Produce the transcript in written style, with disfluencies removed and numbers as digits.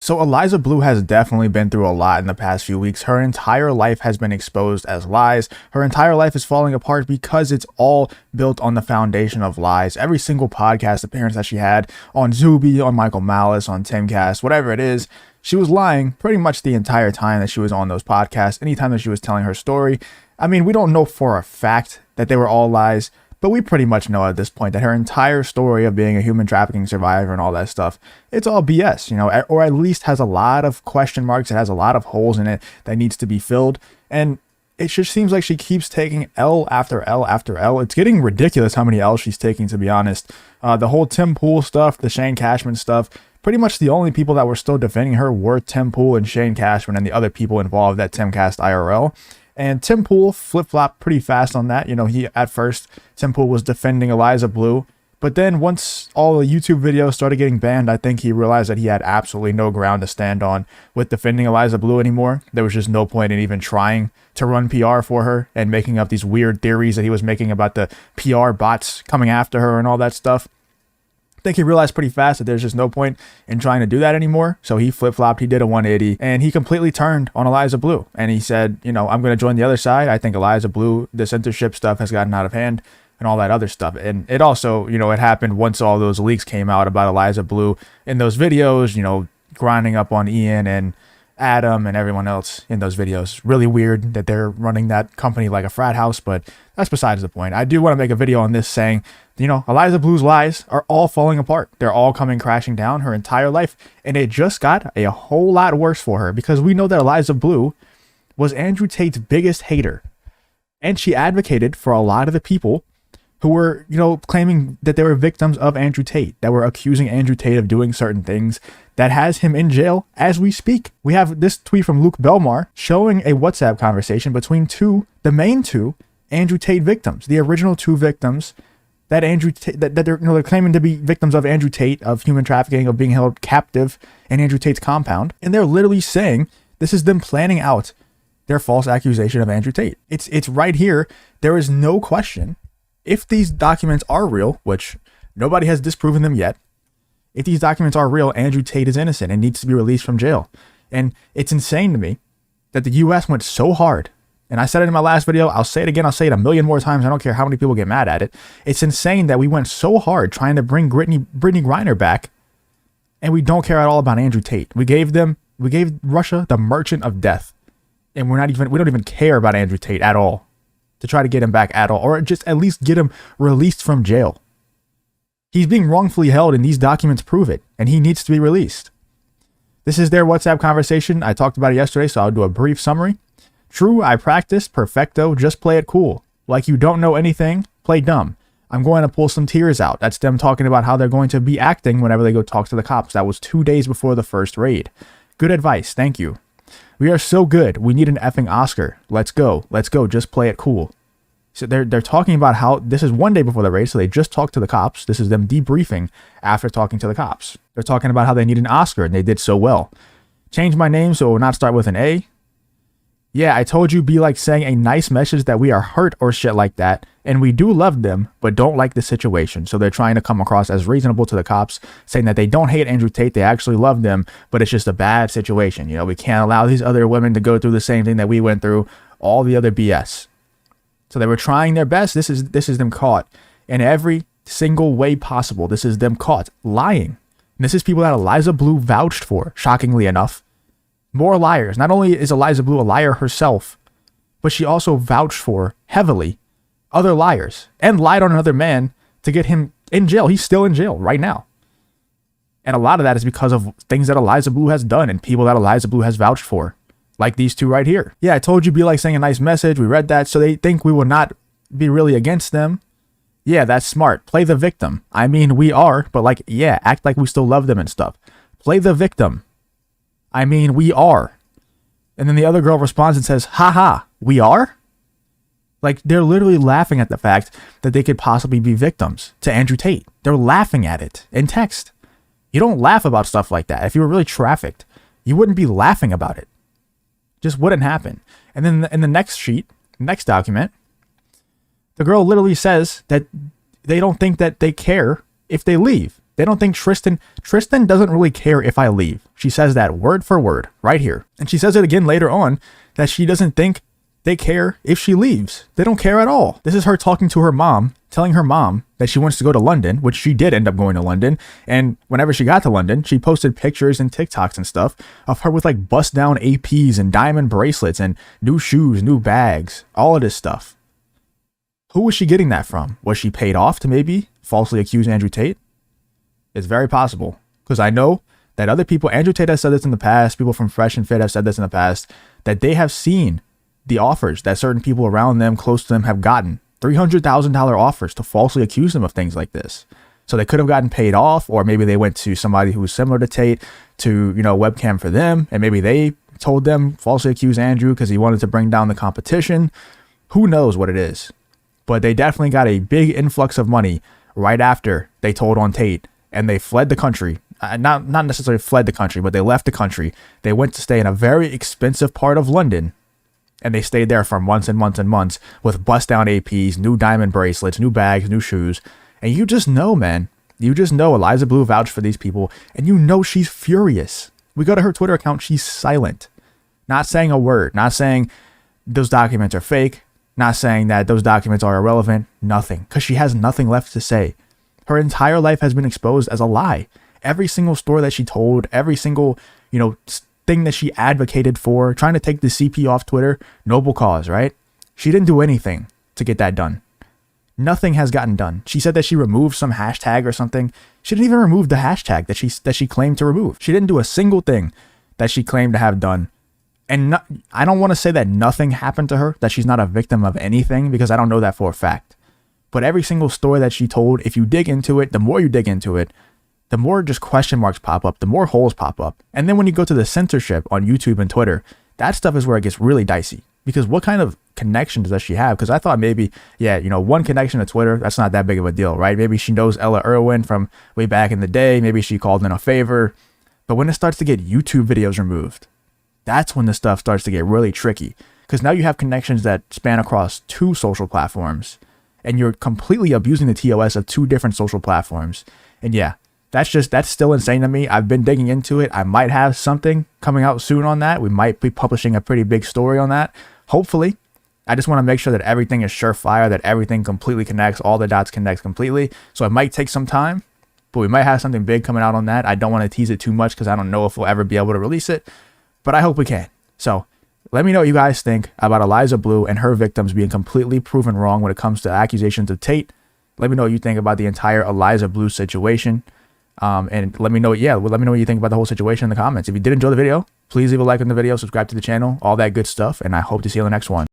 So Eliza Bleu has definitely been through a lot in the past few weeks. Her entire life has been exposed as lies. Her entire life is falling apart because it's all built on the foundation of lies. Every single podcast appearance that she had on Zuby, on Michael Malice, on Timcast, whatever it is, she was lying pretty much the entire time that she was on those podcasts, anytime that she was telling her story. I mean, we don't know for a fact that they were all lies, but we pretty much know at this point that her entire story of being a human trafficking survivor and all that stuff, it's all BS, or at least has a lot of question marks. It has a lot of holes in it that needs to be filled. And it just seems like she keeps taking L after L after L. It's getting ridiculous how many L's she's taking, to be honest. The whole Tim Pool stuff, the Shane Cashman stuff, pretty much the only people that were still defending her were Tim Pool and Shane Cashman and the other people involved at Timcast IRL. And Tim Pool flip-flopped pretty fast on that. At first, Tim Pool was defending Eliza Bleu. But then once all the YouTube videos started getting banned, I think he realized that he had absolutely no ground to stand on with defending Eliza Bleu anymore. There was just no point in even trying to run PR for her and making up these weird theories that he was making about the PR bots coming after her and all that stuff. I think he realized pretty fast that there's just no point in trying to do that anymore. So he flip-flopped, he did a 180, and he completely turned on Eliza Bleu. And he said, I'm going to join the other side. I think Eliza Bleu, the censorship stuff has gotten out of hand and all that other stuff. And it also, it happened once all those leaks came out about Eliza Bleu in those videos, grinding up on Ian and Adam and everyone else in those videos. Really weird that they're running that company like a frat house, but that's besides the point. I do want to make a video on this saying, Eliza Bleu's lies are all falling apart. They're all coming crashing down her entire life. And it just got a whole lot worse for her because we know that Eliza Bleu was Andrew Tate's biggest hater. And she advocated for a lot of the people who were, claiming that they were victims of Andrew Tate, that were accusing Andrew Tate of doing certain things that has him in jail as we speak. We have this tweet from Luke Belmar showing a WhatsApp conversation between the main two Andrew Tate victims, the original two victims that they're claiming to be victims of Andrew Tate, of human trafficking, of being held captive in Andrew Tate's compound. And they're literally saying this is them planning out their false accusation of Andrew Tate. It's right here. There is no question. If these documents are real, which nobody has disproven them yet, if these documents are real, Andrew Tate is innocent and needs to be released from jail. And it's insane to me that the U.S. went so hard. And I said it in my last video. I'll say it again. I'll say it a million more times. I don't care how many people get mad at it. It's insane that we went so hard trying to bring Brittany Griner back, and we don't care at all about Andrew Tate. We gave Russia the merchant of death, and we don't even care about Andrew Tate at all to try to get him back at all, or just at least get him released from jail. He's being wrongfully held, and these documents prove it, and he needs to be released. This is their WhatsApp conversation. I talked about it yesterday, so I'll do a brief summary. True, I practiced, perfecto, just play it cool. Like you don't know anything, play dumb. I'm going to pull some tears out. That's them talking about how they're going to be acting whenever they go talk to the cops. That was 2 days before the first raid. Good advice, thank you. We are so good, we need an effing Oscar. Let's go, just play it cool. So they're talking about how this is 1 day before the raid, so they just talked to the cops. This is them debriefing after talking to the cops. They're talking about how they need an Oscar, and they did so well. Change my name so it will not start with an A. Yeah, I told you be like saying a nice message that we are hurt or shit like that, and we do love them, but don't like the situation. So they're trying to come across as reasonable to the cops, saying that they don't hate Andrew Tate, they actually love them, but it's just a bad situation. We can't allow these other women to go through the same thing that we went through, all the other BS. So they were trying their best. This is them caught in every single way possible. This is them caught lying. And this is people that Eliza Bleu vouched for, shockingly enough. More liars. Not only is Eliza Bleu a liar herself, but she also vouched for, heavily, other liars and lied on another man to get him in jail. He's still in jail right now. And a lot of that is because of things that Eliza Bleu has done and people that Eliza Bleu has vouched for. Like these two right here. Yeah, I told you be like saying a nice message. We read that, so they think we will not be really against them. Yeah, that's smart. Play the victim. I mean, we are, but act like we still love them and stuff. Play the victim. I mean, we are. And then the other girl responds and says, haha, we are? They're literally laughing at the fact that they could possibly be victims to Andrew Tate. They're laughing at it in text. You don't laugh about stuff like that. If you were really trafficked, you wouldn't be laughing about it. Just wouldn't happen. And then in the next sheet, next document, the girl literally says that they don't think that they care if they leave. They don't think Tristan doesn't really care if I leave. She says that word for word right here. And she says it again later on that she doesn't think they care if she leaves. They don't care at all. This is her talking to her mom, telling her mom that she wants to go to London, which she did end up going to London. And whenever she got to London, she posted pictures and TikToks and stuff of her with like bust down APs and diamond bracelets and new shoes, new bags, all of this stuff. Who was she getting that from? Was she paid off to maybe falsely accuse Andrew Tate? It's very possible, because I know that other people, Andrew Tate has said this in the past, people from Fresh and Fit have said this in the past, that they have seen the offers that certain people around them, close to them, have gotten. $300,000 offers to falsely accuse them of things like this. So they could have gotten paid off, or maybe they went to somebody who was similar to Tate to, webcam for them, and maybe they told them falsely accuse Andrew because he wanted to bring down the competition. Who knows what it is? But they definitely got a big influx of money right after they told on Tate, and they fled the country. Not necessarily fled the country, but they left the country. They went to stay in a very expensive part of London, and they stayed there for months and months and months with bust down APs, new diamond bracelets, new bags, new shoes. And you just know, man, you just know Eliza Bleu vouched for these people, and you know she's furious. We go to her Twitter account, she's silent, not saying a word, not saying those documents are fake, not saying that those documents are irrelevant, nothing, because she has nothing left to say. Her entire life has been exposed as a lie. Every single story that she told, every single, thing that she advocated for, trying to take the CP off Twitter, noble cause, right? She didn't do anything to get that done. Nothing has gotten done. She said that she removed some hashtag or something. She didn't even remove the hashtag that she claimed to remove. She didn't do a single thing that she claimed to have done. And I don't want to say that nothing happened to her, that she's not a victim of anything, because I don't know that for a fact. But every single story that she told, if you dig into it, the more you dig into it, the more just question marks pop up, the more holes pop up. And then when you go to the censorship on YouTube and Twitter, that stuff is where it gets really dicey. Because what kind of connections does she have? Because I thought maybe, one connection to Twitter, that's not that big of a deal, right? Maybe she knows Ella Irwin from way back in the day. Maybe she called in a favor. But when it starts to get YouTube videos removed, that's when the stuff starts to get really tricky, because now you have connections that span across 2 social platforms, and you're completely abusing the TOS of 2 different social platforms. And yeah, that's still insane to me. I've been digging into it. I might have something coming out soon on that. We might be publishing a pretty big story on that. Hopefully. I just want to make sure that everything is surefire, that everything completely connects, all the dots connect completely. So it might take some time, but we might have something big coming out on that. I don't want to tease it too much because I don't know if we'll ever be able to release it, but I hope we can. So let me know what you guys think about Eliza Bleu and her victims being completely proven wrong when it comes to accusations of Tate. Let me know what you think about the entire Eliza Bleu situation. And let me know what you think about the whole situation in the comments. If you did enjoy the video, please leave a like on the video, subscribe to the channel, all that good stuff. And I hope to see you on the next one.